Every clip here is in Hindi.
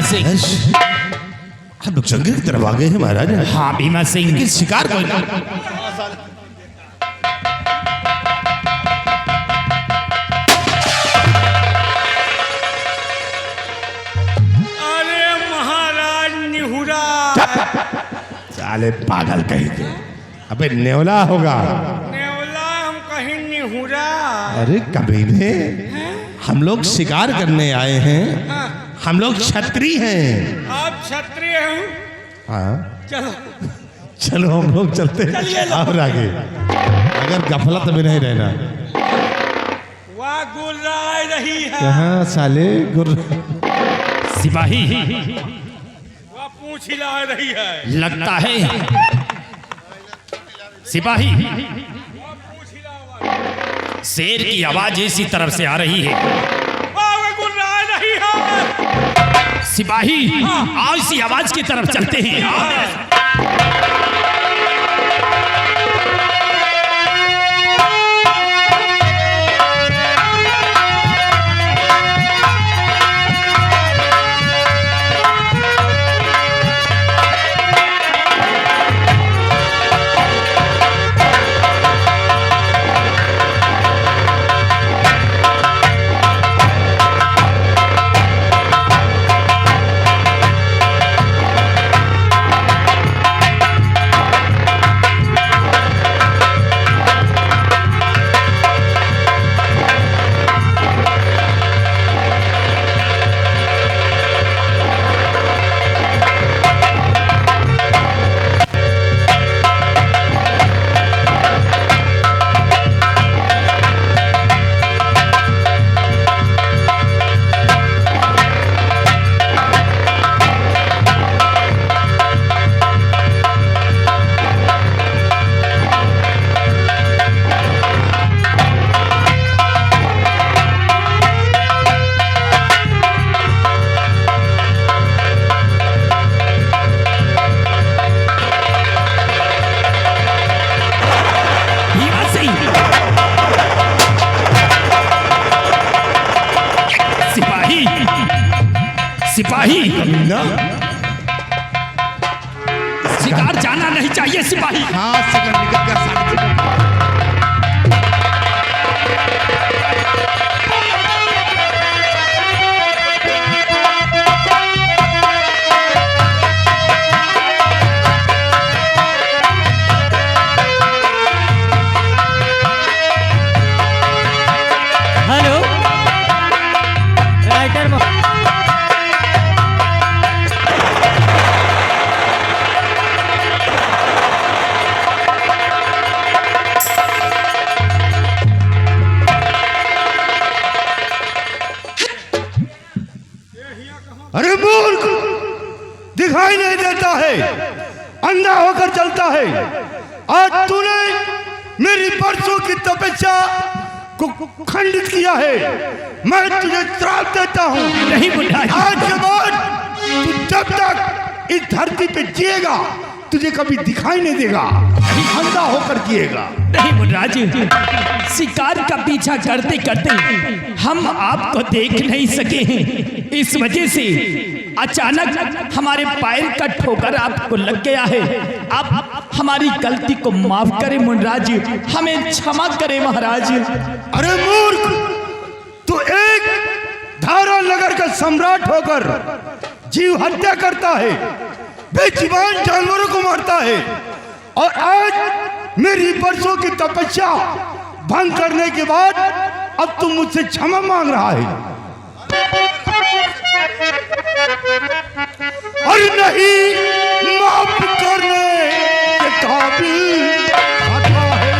सिंह। हम लोग जंगल की तरफ आ गए हैं महाराज। हाँ भीमा सिंह, लेकिन शिकार कोई अरे महाराज निहुरा। साले पागल कहीं के। अबे नेवला होगा। नेवला हम कहीं निहुरा। अरे कबीले, हम लोग शिकार करने आए हैं। हम लोग क्षत्रिय हैं। आप क्षत्रिय हैं? हाँ चलो चलो हम लोग चलते हैं और आगे। अगर गफलत में नहीं रहना। वाह गुर्राए रही है। यहाँ साले सिपाही वाह पूंछ हिला रही है। लगता है सिपाही पूंछ हिला। शेर की आवाज इसी तरफ से आ रही है। वाह गुर्राए रही है। सिपाही आओ इसी आवाज की तरफ चलते हैं। सिपाही शिकार जाना नहीं चाहिए सिपाही। हाँ शिकार निकल गया। हेलो राइटर अरे मूर्ख, दिखाई नहीं देता है, अंधा होकर चलता है। आज तूने मेरी बरसों की तपस्या को खंडित किया है। मैं तुझे श्राप देता हूँ। नहीं बुढ़ा, आज के बाद तू जब तक इस धरती पे जिएगा तुझे कभी दिखाई नहीं देगा, अंधा होकर जिएगा। नहीं मुन्नाज, शिकार का पीछा करते करते हम आपको देख नहीं सके हैं। इस वजह से अचानक हमारे पैर का ठोकर आपको लग गया है। आप हमारी गलती को माफ करें मुन्नाज, हमें क्षमा करें महाराज। अरे मूर्ख, तू एक धारा नगर का सम्राट होकर जीव हत्या करता है, बेजुबान जानवरों को मारता है, और आज मेरी बरसों की तपस्या भंग करने के बाद अब तुम मुझसे क्षमा मांग रहा है। और नहीं माफ करने के काबिल खता है।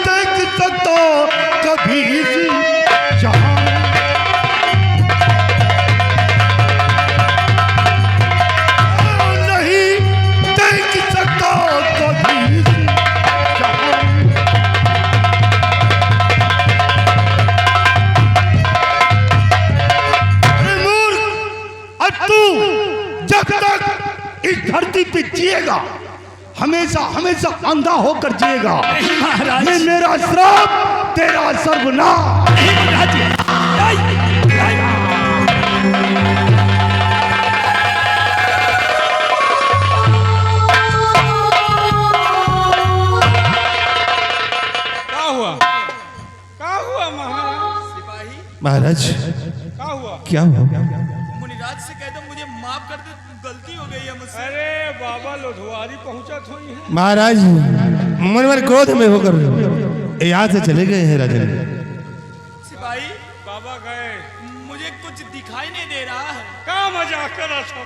देख सकता कभी इस जहां नहीं देख सकता कभी इस जहां अरे मूर्ख अब तू जब तक इस धरती पे जिएगा हमेशा हमेशा अंधा होकर जिएगा। महाराज। ये मेरा श्राप तेरा सर्वनाश। नहीं महाराज जी। क्या हुआ महाराज? सिपाही महाराज क्या हुआ? क्या हुआ? मुनिराज से कह दो मुझे माफ कर दे, गलती हो गई है मुझसे। अरे बाबा लोधवारी पहुंचा थोड़ी है। महाराज मुनिवर क्रोध में होकर यहाँ से चले गए हैं राजन। सिपाही बाबा गए। मुझे कुछ दिखाई नहीं दे रहा है। क्या मजाक कर रहा था?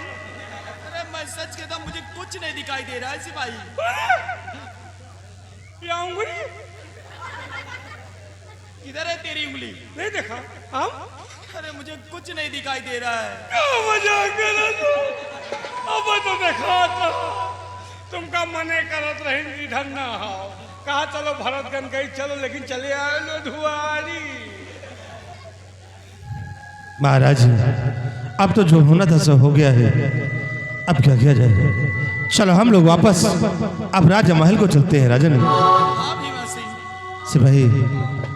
अरे मैं सच कहता हूं, मुझे कुछ नहीं दिखाई दे रहा है सिपाही। ये उंगली किधर है तेरी उंगली? नहीं देखा हम? अरे मुझे कुछ नहीं दिखाई दे रहा है। क्या मजाक कर रहा था? अब तो देखा था तुमका मने करत रही इधर ना आओ। कहा चलो भरतगंज गई चलो, लेकिन चले आए लोधवारी। महाराज अब तो जो होना था सो हो गया है, अब क्या किया जाए? चलो हम लोग वापस अब राजा महल को चलते हैं राजन। हाँ भीमा सिंह। सिपाही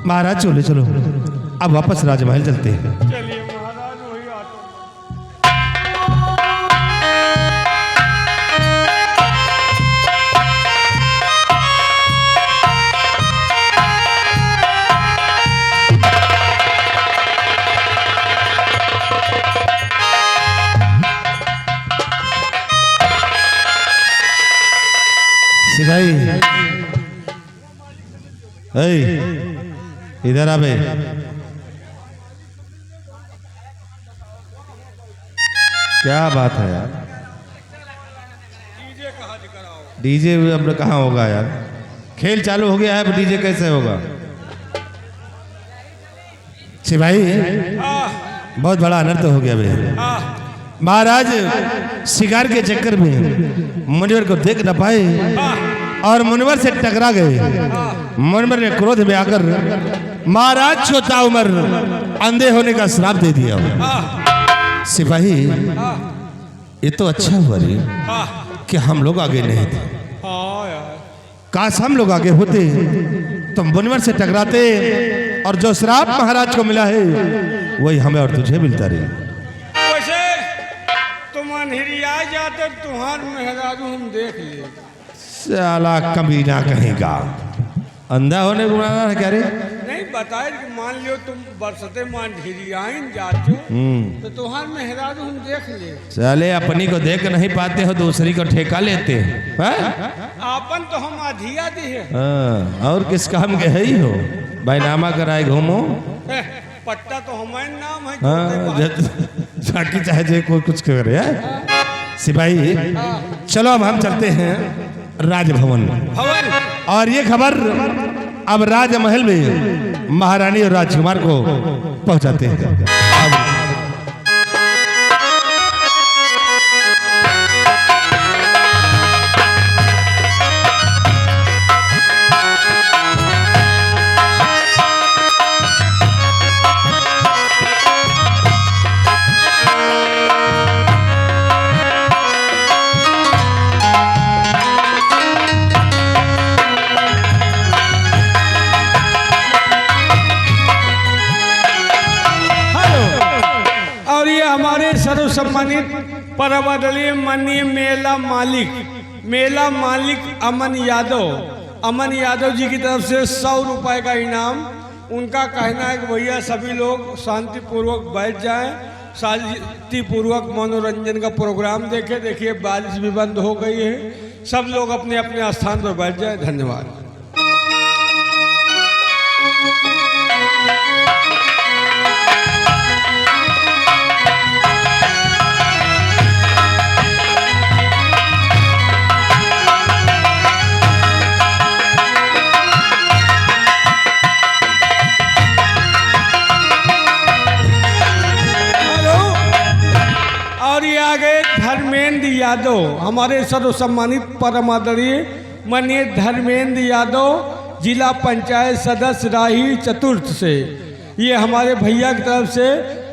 महाराज चलो चलो अब वापस राजमहल चलते हैं। चलिए महाराज वही आटो। सिपाही इधर आ बे। क्या बात है यार? डीजे कहाँ दिखाओ? डीजे अब कहाँ होगा यार? खेल चालू हो गया है, अब डीजे कैसे होगा? सिपाही बहुत बड़ा अनर्थ हो गया भैया। महाराज शिकार के चक्कर में मुनिवर को देख न पाए और मुनिवर से टकरा गए। मुनिवर ने क्रोध में आकर महाराज छोटा उम्र अंधे होने का श्राप दे दिया। सिपाही ये तो अच्छा हुआ रे कि हम लोग आगे नहीं थे। हाँ यार, काश हम लोग आगे होते तो मुनिवर से टकराते और जो श्राप महाराज को मिला है वही हमें और तुझे मिलता रही। वैसे तुम अंधेरिया जाते तुम्हार मेहरारू हम देख ले। साला कमीना कहेगा, अंधा होने को बुलाना है क्या रे? नहीं बताए कि मान लियो तुम बरसते मान ढिरियाइन जाते तो तुम्हार मेहरारू हम देख ले। साले अपनी को देख नहीं पाते हो, दूसरी को ठेका लेते हैं। आपन तो हम आधिया दी है। हाँ, और किस काम के है ही हो? बैनामा कराए घूमो। पट्टा तो हमारे नाम है। हाँ, जाके चाहे जे कोई कुछ करे। सिपाही चलो अब हम चलते हैं राजभवन भवन और ये खबर अब राजमहल में महारानी और राजकुमार को पहुंचाते हैं। सर्व सम्मानित परमंडलीय माननीय मेला मालिक अमन यादव जी की तरफ से 100 रुपए का इनाम। उनका कहना है कि भैया सभी लोग शांतिपूर्वक बैठ जाएं, शांतिपूर्वक मनोरंजन का प्रोग्राम देखें। देखिए बारिश भी बंद हो गई है, सब लोग अपने अपने स्थान पर बैठ जाएं। धन्यवाद। यादव, हमारे सर्व सम्मानित परम आदरणीय माननीय धर्मेंद्र यादव, जिला पंचायत सदस्य राही चतुर्थ से, ये हमारे भैया की तरफ से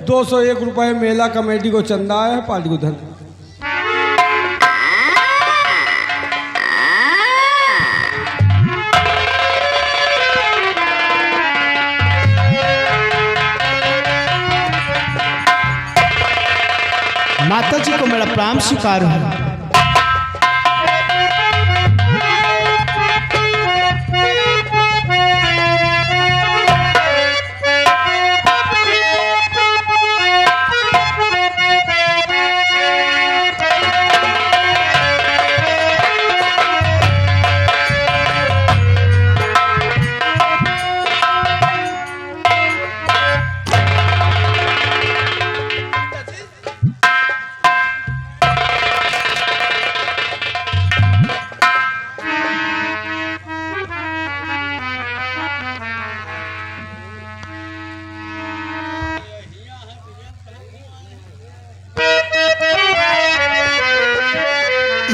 201 रुपये मेला कमेटी को चंदा है। पार्टी को धन्यवाद। माता जी को मेरा प्रणाम स्वीकार हो।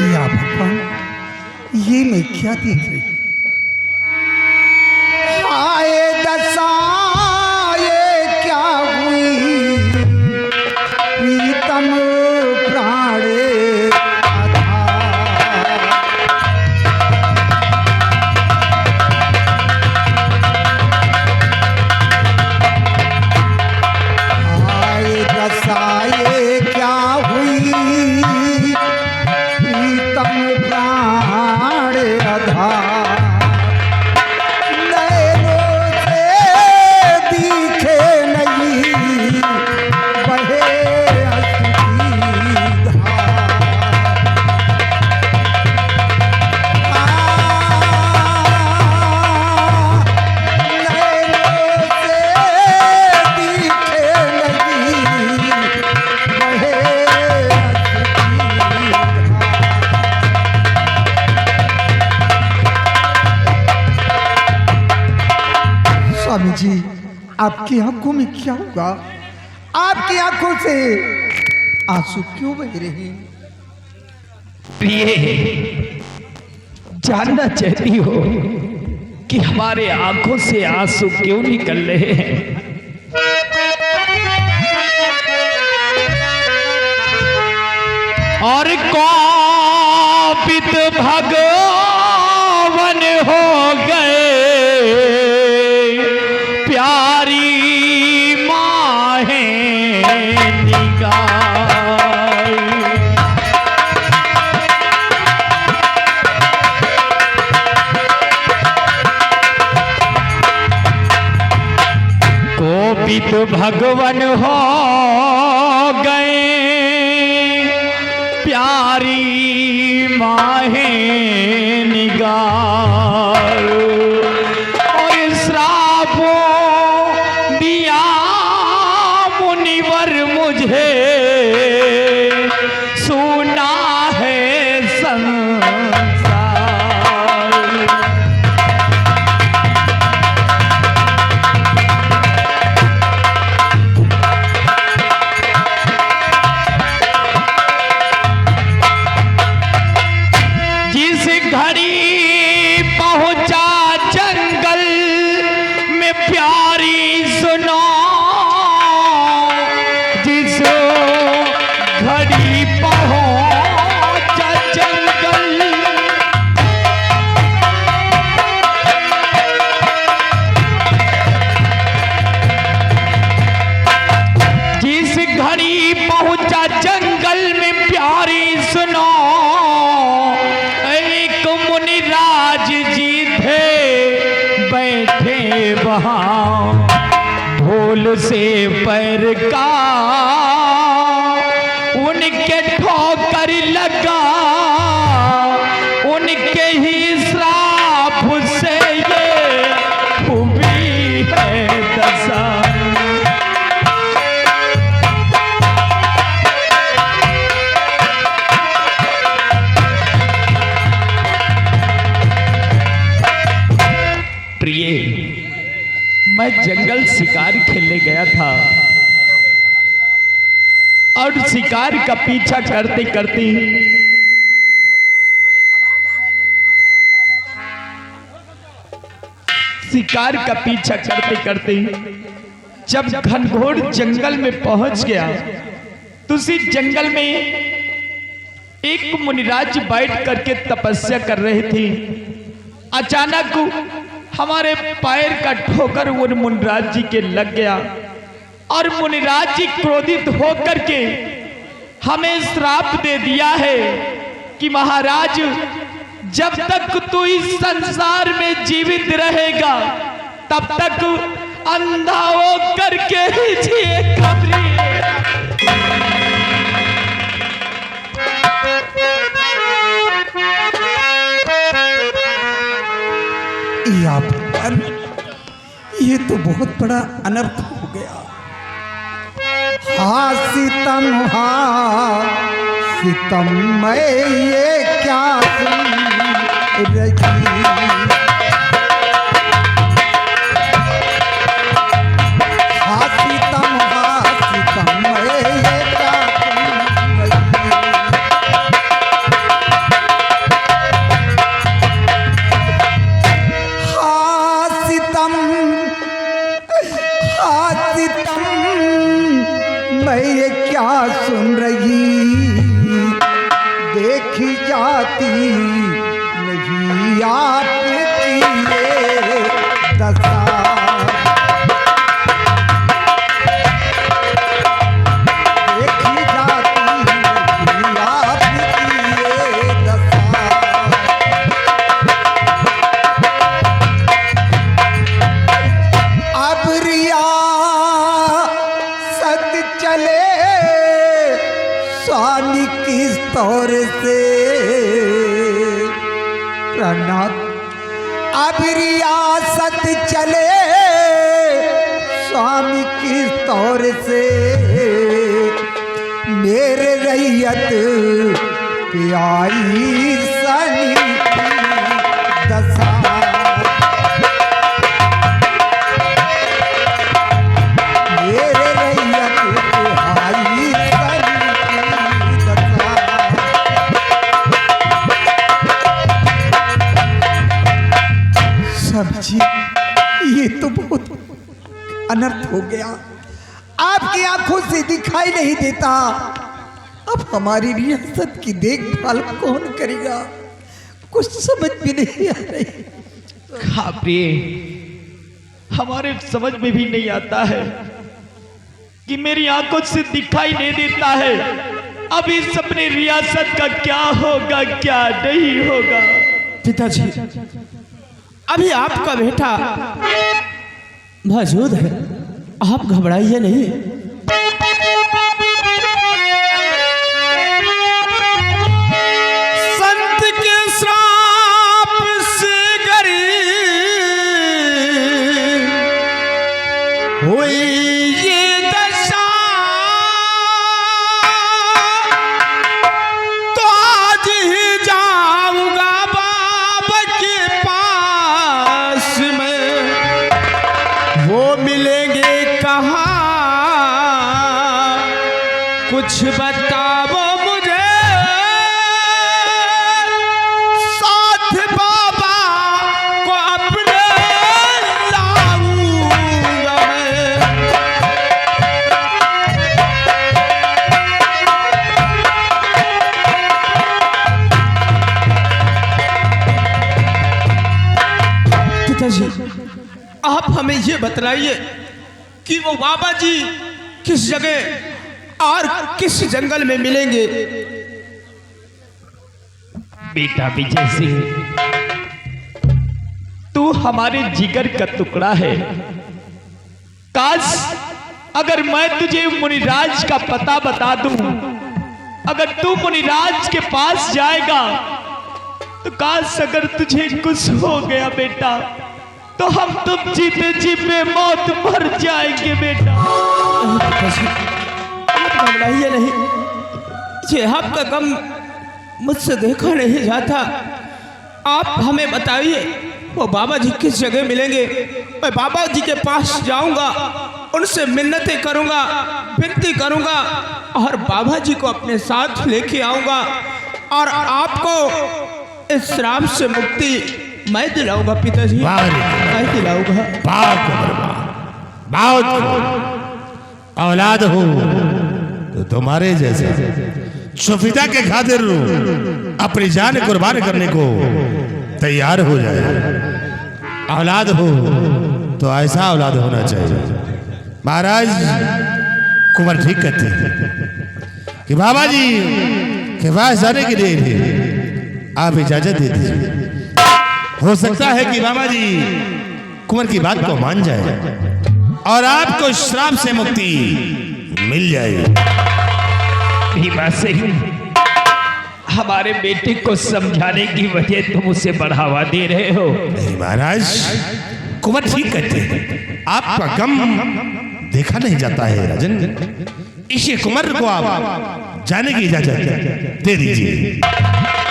या भगवान, ये मैं क्या देख रही हूँ? हाय दशा ये क्या हुई, प्रीतम प्राणे आधार। हाय दशा ये क्या हुई, प्राण आधार। नैनों से दिखे नहीं, बहे अश्रु की धार। नैनों से दिखे नहीं, बहे स्वामी जी, आपकी आंखों में क्या होगा? आपकी आंखों से आंसू क्यों बह रहे हैं? प्रिय, जानना चाहती हो कि हमारे आंखों से आंसू क्यों निकल रहे हैं? और कौपित भगवान हो गए, प्यारी माँ है निगाह। कोपित भगवान हो गए, प्यारी माँ है निगाह। और श्राप दिया मुनिवर मुझे, सुना है संसार। जिस घड़ी पहुंचा जंगल में प्यारी सुनो, जिस घड़ी पहुंचा जंगल, जिस घड़ी पहुंचा जंगल में प्यारी सुनो, एक मुनिराज जी थे बैठे वहां, ढोल से पैर का उनके ठोकर लगा, उनके ही श्राप से ये हुई है दशा। प्रिय, मैं जंगल शिकार खेलने गया था और शिकार का पीछा करते करते शिकार का पीछा करते करते जब घनघोर जंगल में पहुंच गया तो उसी जंगल में एक मुनिराज बैठ करके तपस्या कर रहे थे। अचानक हमारे पैर का ठोकर वो मुनिराज जी के लग गया और मुनिराज जी क्रोधित होकर के हमें श्राप दे दिया है कि महाराज जब तक तू इस संसार में जीवित रहेगा तब तक अंधा हो करके ही जिएगा। ये तो बहुत बड़ा अनर्थ हो गया। हाँ सितम मैं ये क्या सुन रही। हाँ सितम मैं ये क्या सुन रही। हाँ सितम मैं ये क्या सुन रही। देखी जाती नहीं आपकी ये दशा। देखी जाती नहीं आपकी ये दशा। अब रियासत चले स्वामी किस तौर से प्रणाम। अब रियासत चले स्वामी किस तौर से मेरे रैयत पे आई सनी की दशा। जी ये तो बहुत अनर्थ हो गया। आपकी आंखों से दिखाई नहीं देता। अब हमारी रियासत की देखभाल कौन करेगा? कुछ समझ भी नहीं आ रही। हाँ प्रिय, हमारे समझ में भी नहीं आता है कि मेरी आंखों से दिखाई नहीं देता है। अब इस अपनी रियासत का क्या होगा क्या नहीं होगा। पिताजी अभी आपका बेटा मौजूद है, आप घबराइए नहीं। संत के श्राप से गरीब हुई ये दशा, तो आज ही जाऊंगा बाबा के पास में, वो मिलेंगे कहाँ कुछ बताओ मुझे, साथ बाबा को अपने लाऊंगा मैं। पिताजी आप हमें ये बतलाइए कि वो बाबा जी किस जगह और किस जंगल में मिलेंगे। बेटा विजय सिंह, तू हमारे जिगर का टुकड़ा है। काश अगर मैं तुझे मुनिराज का पता बता दूं, अगर तू मुनिराज के पास जाएगा तो काश अगर तुझे कुछ हो गया बेटा तो हम तुम जीते जी में मौत मर जाएंगे बेटा। आप घबराइए नहीं, ये आपका गम मुझसे देखा नहीं जाता। आप हमें बताइए वो बाबा जी किस जगह मिलेंगे। मैं बाबा जी के पास जाऊंगा, उनसे मिन्नतें करूंगा, विनती करूंगा और बाबा जी को अपने साथ लेके आऊंगा और आपको इस श्राप से मुक्ति मैं दिलाऊंगा पिताजी, वाह रे। मैं दिलाऊंगा। बहुत औलाद हो तो तुम्हारे जैसे सुफिदा के खातिर अपनी जान कुर्बान करने को तैयार हो जाए। औलाद हो तो ऐसा औलाद होना चाहिए। महाराज कुंवर ठीक कहते हैं कि बाबा जी के पास जाने के लिए आप इजाजत दे दीजिए। हो सकता है कि बाबा जी कुंवर की बात को मान जाए और आपको श्राप से मुक्ति मिल जाए। भीमा सिंह, हमारे बेटे को समझाने की वजह तुम उसे बढ़ावा दे रहे हो। नहीं महाराज, कुंवर ठीक कहते हैं, आपका गम देखा नहीं जाता है राजन। इसी कुंवर को आप जाने की इजाजत दे दीजिए।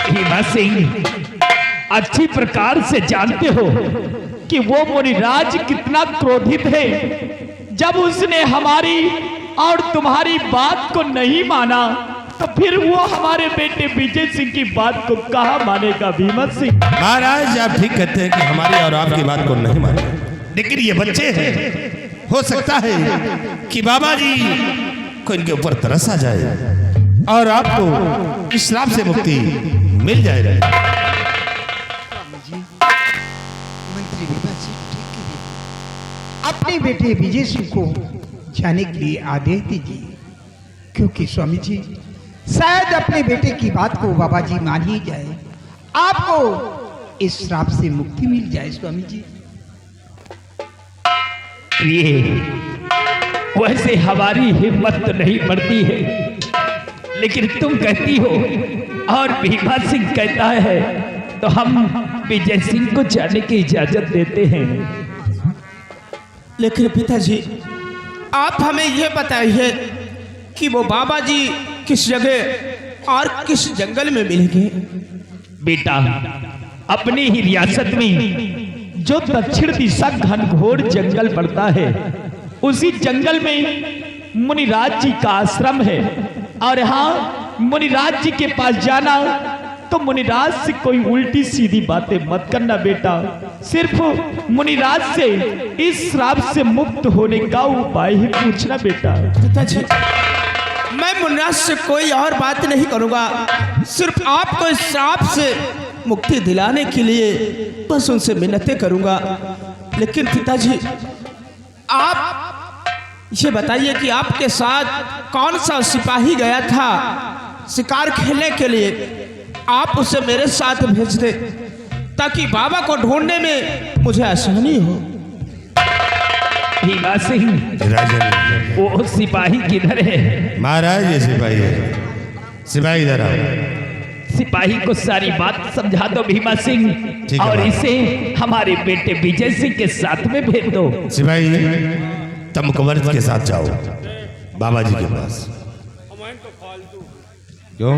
भीमा सिंह, अच्छी प्रकार से जानते हो कि वो मुनिराज कितना क्रोधित है। जब उसने हमारी और तुम्हारी बात को नहीं माना तो फिर वो हमारे बेटे विजय सिंह की बात को कहाँ मानेगा। भीमा सिंह महाराज, आप ठीक कहते हैं कि हमारी और आपकी बात को नहीं माने, लेकिन ये बच्चे हैं, हो सकता है कि बाबा जी को इनके ऊपर तरस आ जाए और आपको इस श्राप से मुक्ति मिल जाए। मंत्री विभा जी ठीक कीजिए, अपने बेटे विजय सिंह को जाने के लिए आदेश दीजिए, क्योंकि स्वामी जी शायद अपने बेटे की बात को बाबा जी मान ही जाए, आपको इस श्राप से मुक्ति मिल जाए। स्वामी जी वैसे हमारी हिम्मत तो नहीं पड़ती है, लेकिन तुम कहती हो और भीमा सिंह कहता है तो हम विजय सिंह को जाने की इजाजत देते हैं। लेकिन पिताजी, आप हमें यह बताइए कि वो बाबा जी किस जगह और किस जंगल में मिलेंगे। बेटा, अपनी ही रियासत में जो दक्षिण दिशा घनघोर जंगल पड़ता है, उसी जंगल में मुनिराज जी का आश्रम है। और हाँ, मुनिराज जी के पास जाना तो मुनिराज से कोई उल्टी सीधी बातें मत करना बेटा। सिर्फ मुनिराज से इस श्राप से मुक्त होने का उपाय ही पूछना बेटा। पिताजी, मैं मुनिराज से कोई और बात नहीं करूंगा, सिर्फ आपको इस श्राप से मुक्ति दिलाने के लिए बस उनसे मिन्नतें करूंगा। लेकिन पिताजी, आप ये बताइए कि आपके साथ कौन सा सिपाही गया था शिकार खेलने के लिए, आप उसे मेरे साथ भेज दे ताकि बाबा को ढूंढने में मुझे आसानी हो। भीमा सिंह, राजन, वो सिपाही किधर है? महाराज ये सिपाही है, सिपाही इधर आओ। सिपाही को सारी बात समझा दो भीमा सिंह, ठीक है और बाबा। इसे हमारे बेटे विजय सिंह के साथ में भेज दो। सिपाही तुम कुंवर के साथ जाओ बाबा जी के पास। क्यों?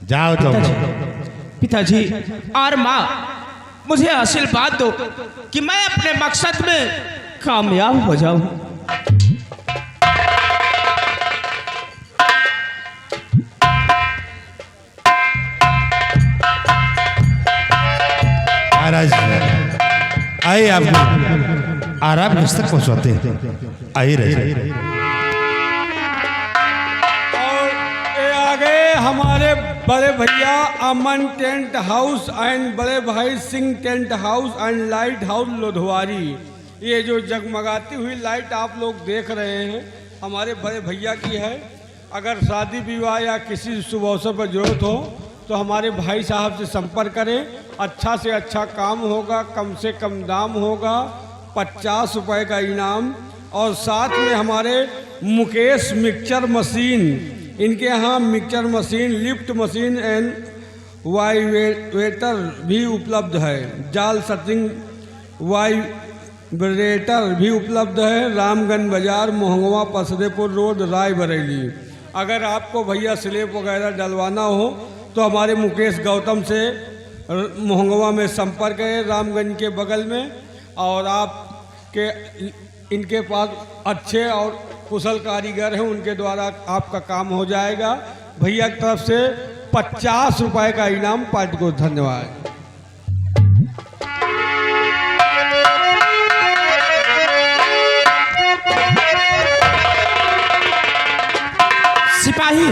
जाओ तुम। पिताजी और माँ, मुझे आशीर्वाद दो कि मैं अपने मकसद में कामयाब हो जाऊं। महाराज आइए, आप आराम किस तक पहुंचाते हैं? आइए रहे। और ये आगे हमारे बड़े भैया अमन टेंट हाउस एंड बड़े भाई Singh tent house and light house Lodhwari. ये जो जगमगाती हुई लाइट आप लोग देख रहे हैं, हमारे बड़े भैया की है। अगर शादी विवाह या किसी शुभ अवसर पर जरूरत हो तो हमारे भाई साहब से संपर्क करें। अच्छा से अच्छा काम होगा, कम से कम दाम होगा, 50 रुपए का इनाम। और साथ में हमारे मुकेश मिक्सचर मशीन, इनके यहाँ mixture machine, lift machine and vibrator भी उपलब्ध है। जाल सटिंग वाइब्रेटर भी उपलब्ध है। रामगंज बाजार, मोहंगवा, पसदेपुर रोड, रायबरेली। अगर आपको भैया स्लेब वगैरह डलवाना हो तो हमारे मुकेश गौतम से मोहंगवा में संपर्क है, रामगंज के बगल में। और आपके इनके पास अच्छे और कुशल कारीगर हैं, उनके द्वारा आपका काम हो जाएगा। भैया की तरफ से 50 रुपए का इनाम। पार्टी को धन्यवाद। सिपाही,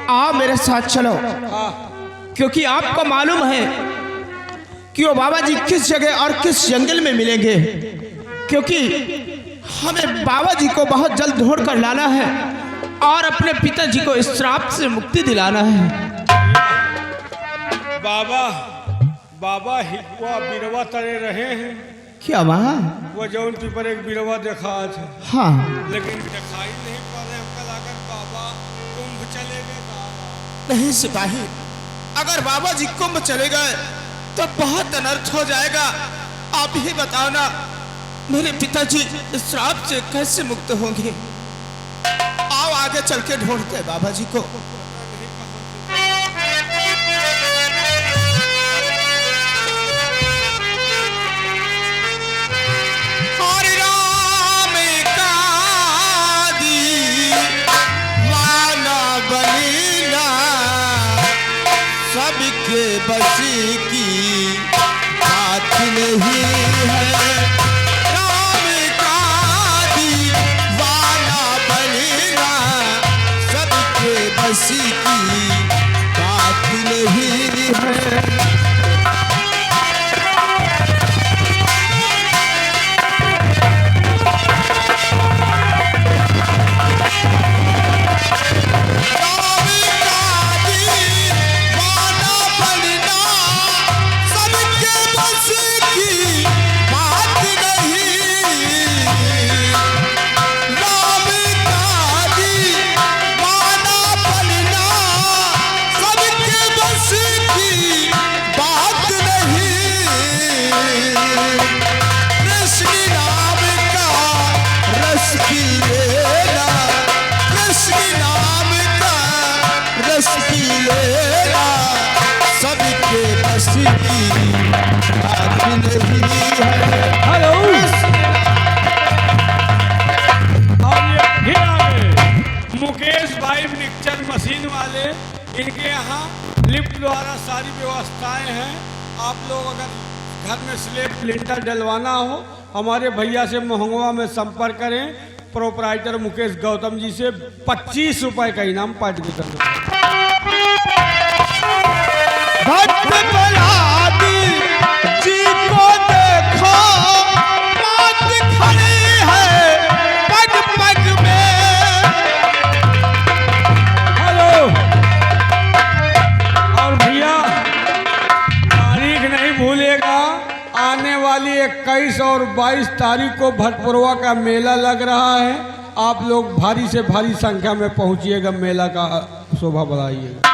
आओ मेरे साथ चलो, क्योंकि आपको मालूम है कि वो बाबा जी किस जगह और किस जंगल में मिलेंगे, क्योंकि हमें बाबा जी को बहुत जल्द ढूंढ कर लाना है और अपने पिताजी को इस श्राप से मुक्ति दिलाना है। बाबा हितवा बिरवा तरे रहे हैं क्या वहाँ? वो जौन पर एक बिरवा देखा था, हाँ, लेकिन दिखाई नहीं पा रहे। हमका लागत बाबा कुंभ चले गए। नहीं सिपाही, अगर बाबा जी कुंभ चले गए तो बहुत अनर्थ हो जाएगा। आप ही बताओ ना, मेरे पिताजी इस श्राप से कैसे मुक्त होंगे? आओ आगे चल के ढूंढते हैं बाबा जी को। सबके बस की बात नहीं है, राम का दीवाना बनना सबके बस की बात नहीं है। हेलो, और ये फिर आ गए मुकेश भाई मिक्सचर मशीन वाले। इनके यहाँ लिफ्ट द्वारा सारी व्यवस्थाएं हैं। आप लोग अगर घर में स्लैब लिंटर डलवाना हो, हमारे भैया से महोंगवा में संपर्क करें। प्रोपराइटर मुकेश गौतम जी से 25 रुपए का इनाम पार्टी को करना। जी को देखो, बात खड़ी है पग पग में। हेलो, और भैया तारीख नहीं भूलेगा, आने वाली 21 और 22 तारीख को भटपुरवा का मेला लग रहा है। आप लोग भारी से भारी संख्या में पहुंचिएगा, मेला का शोभा बढ़ाइएगा।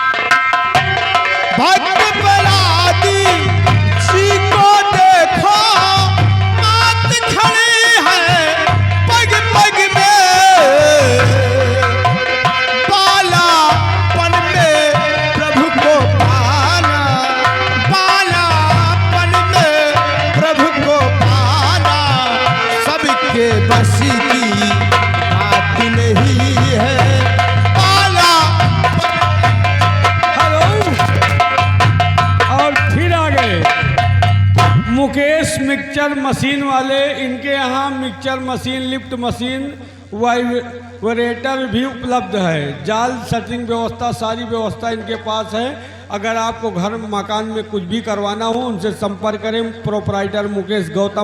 जी को देखो, बात खड़ी है पग पग में। बालापन में प्रभु को पाना, बालापन में प्रभु को पाना सबके बस की बात नहीं है। मुकेश मिक्सचर मशीन वाले, इनके यहाँ mixture machine, lift machine, vibrator भी उपलब्ध है। जाल सेटिंग व्यवस्था, सारी व्यवस्था इनके पास है। अगर आपको घर मकान में कुछ भी करवाना हो, उनसे संपर्क करें। प्रोपराइटर मुकेश गौतम।